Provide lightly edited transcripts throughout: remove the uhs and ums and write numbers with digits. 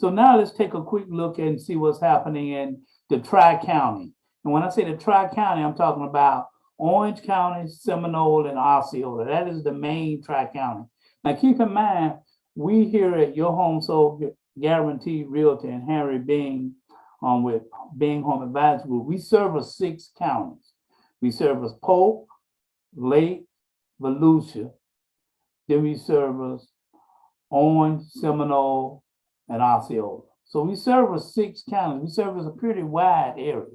So now let's take a quick look and see what's happening in the Tri-County. And when I say the Tri-County, I'm talking about Orange County, Seminole, and Osceola. That is the main Tri-County. Now keep in mind, we here at Your Home Sold Guaranteed Realty and Harry Bing with Bing Home Advisory Group, we service 6 counties. We service Polk, Lake, Volusia. Then we service Orange, Seminole, and Osceola. So we service 6 counties. We service a pretty wide area.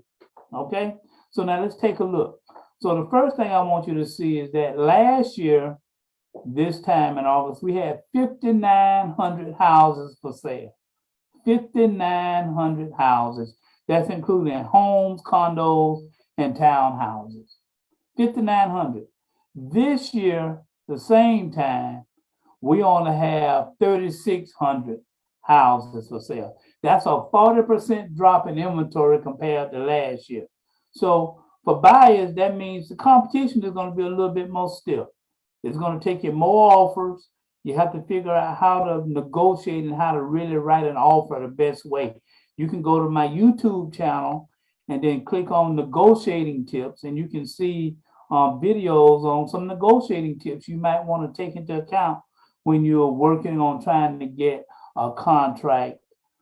Okay, so now let's take a look. So the first thing I want you to see is that last year, this time in August, we had 5,900 houses for sale. 5,900 houses. That's including homes, condos, and townhouses. 5,900. This year, the same time, we only have 3,600 houses for sale. That's a 40% drop in inventory compared to last year. So for buyers, that means the competition is going to be a little bit more stiff. It's going to take you more offers. You have to figure out how to negotiate and how to really write an offer the best way. You can go to my YouTube channel and then click on negotiating tips, and you can see videos on some negotiating tips you might want to take into account when you're working on trying to get a contract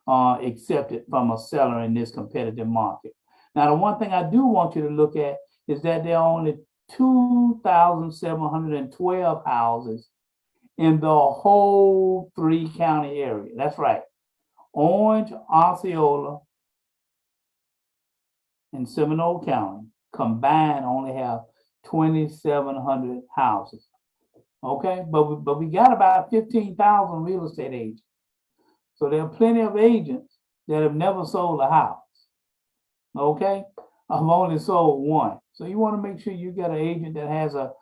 accepted from a seller in this competitive market. Now, the one thing I do want you to look at is that there are only 2,712 houses in the whole 3-county area. That's right. Orange, Osceola, and Seminole County combined only have 2,700 houses. Okay, but we got about 15,000 real estate agents. So there are plenty of agents that have never sold a house. Okay, I've only sold one. So you want to make sure you get an agent that has a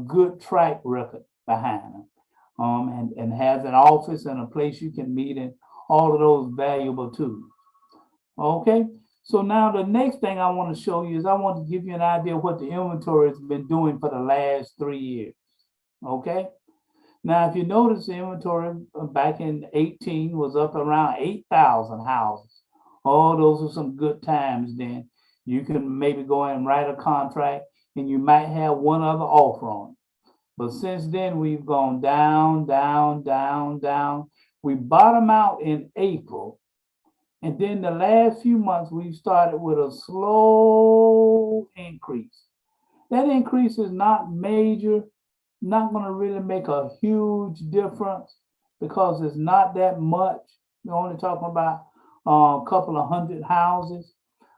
good track record behind them, and has an office and a place you can meet and all of those valuable tools. Okay, so now the next thing I want to show you is I want to give you an idea of what the inventory has been doing for the last 3 years. Okay, now if you notice, the inventory back in 18 was up around 8,000 houses. Oh, those are some good times then. You can maybe go in and write a contract and you might have one other offer on it. But since then, we've gone down, down, down, down. We bottom out in April. And then the last few months, we've started with a slow increase. That increase is not major, not going to really make a huge difference because it's not that much. We're only talking about a couple of hundred houses,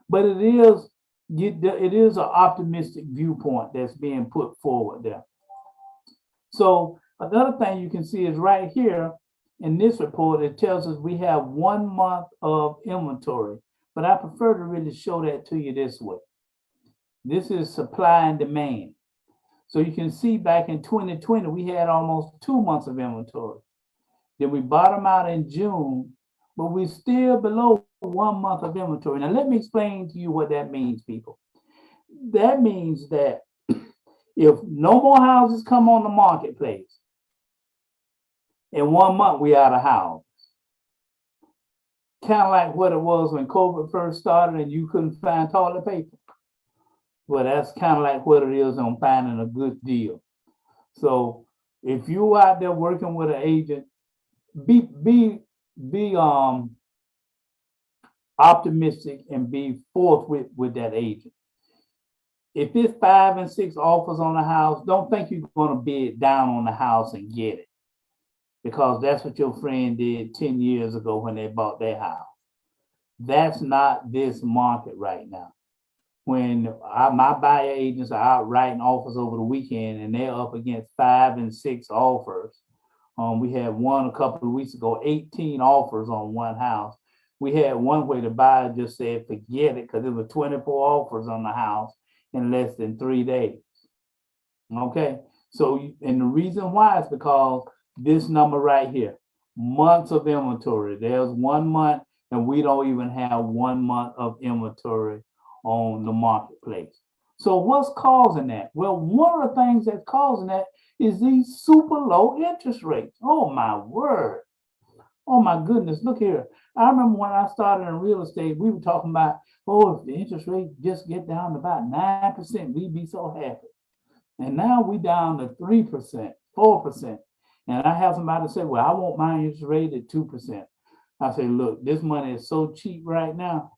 but it is an optimistic viewpoint that's being put forward there. So another thing you can see is right here in this report, it tells us we have 1 month of inventory, but I prefer to really show that to you this way. This is supply and demand. So you can see back in 2020, we had almost 2 months of inventory. Then we bottom out in June, but we're still below 1 month of inventory. Now, let me explain to you what that means, people. That means that if no more houses come on the marketplace, in 1 month, we out of houses. Kind of like what it was when COVID first started and you couldn't find toilet paper. Well, that's kind of like what it is on finding a good deal. So if you out there working with an agent, be optimistic and be forthwith with that agent. If it's 5 and 6 offers on a house, don't think you're going to bid down on the house and get it, because that's what your friend did 10 years ago when they bought their house. That's not this market right now. When my buyer agents are out writing offers over the weekend and they're up against 5 and 6 offers. We had one a couple of weeks ago, 18 offers on one house. We had one where the buyer just said, forget it, because there were 24 offers on the house in less than 3 days. Okay, so, and the reason why is because this number right here, months of inventory. There's 1 month and we don't even have 1 month of inventory on the marketplace. So what's causing that? Well, one of the things that's causing that is these super low interest rates. Oh my word. Oh my goodness, look here. I remember when I started in real estate, we were talking about, oh, if the interest rate just get down to about 9%, we'd be so happy. And now we down to 3%, 4%. And I have somebody say, well, I want my interest rate at 2%. I say, look, this money is so cheap right now.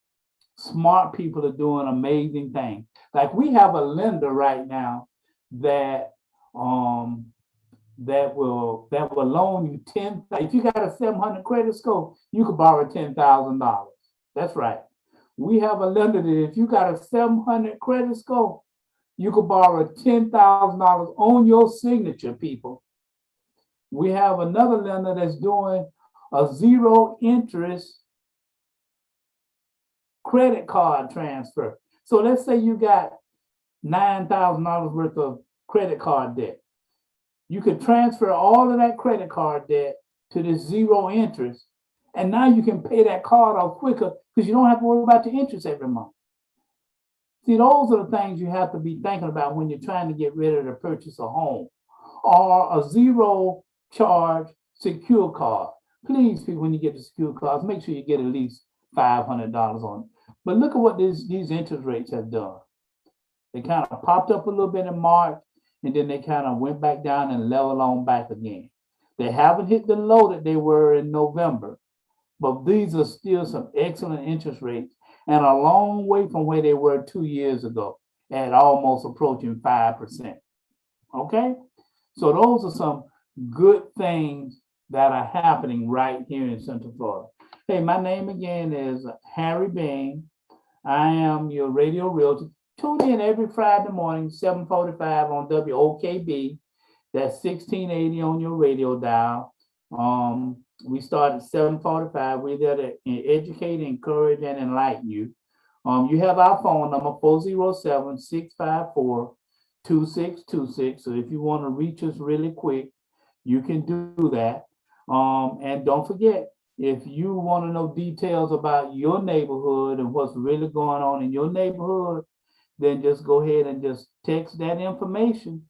Smart people are doing amazing things. Like we have a lender right now that um that will loan you 10. If you got a 700 credit score, you could borrow $10,000. That's right. We have a lender that if you got a 700 credit score, you could borrow $10,000 on your signature, people. We have another lender that's doing a zero interest credit card transfer. So let's say you got $9,000 worth of credit card debt. You could transfer all of that credit card debt to this zero interest, and now you can pay that card off quicker because you don't have to worry about the interest every month. See, those are the things you have to be thinking about when you're trying to get ready to purchase a home or a zero charge secure card. Please, people, when you get the secure cards, make sure you get at least $500 on it. But look at what these interest rates have done. They kind of popped up a little bit in March, and then they kind of went back down and leveled on back again. They haven't hit the low that they were in November, but these are still some excellent interest rates and a long way from where they were 2 years ago at almost approaching 5%. Okay? So those are some good things that are happening right here in Central Florida. Hey, my name again is Harry Bain. I am your radio realtor. Tune in every Friday morning, 7:45 on WOKB. That's 1680 on your radio dial. We start at 7:45. We're there to educate, encourage, and enlighten you. You have our phone number, 407-654-2626. So if you want to reach us really quick, you can do that. And don't forget, if you want to know details about your neighborhood and what's really going on in your neighborhood, then just go ahead and just text that information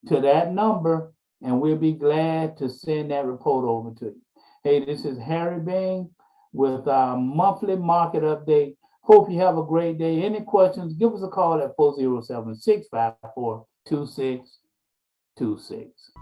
to that number, and we'll be glad to send that report over to you. Hey, this is Harry Bain with our monthly market update. Hope you have a great day. Any questions, give us a call at 407-654-2626.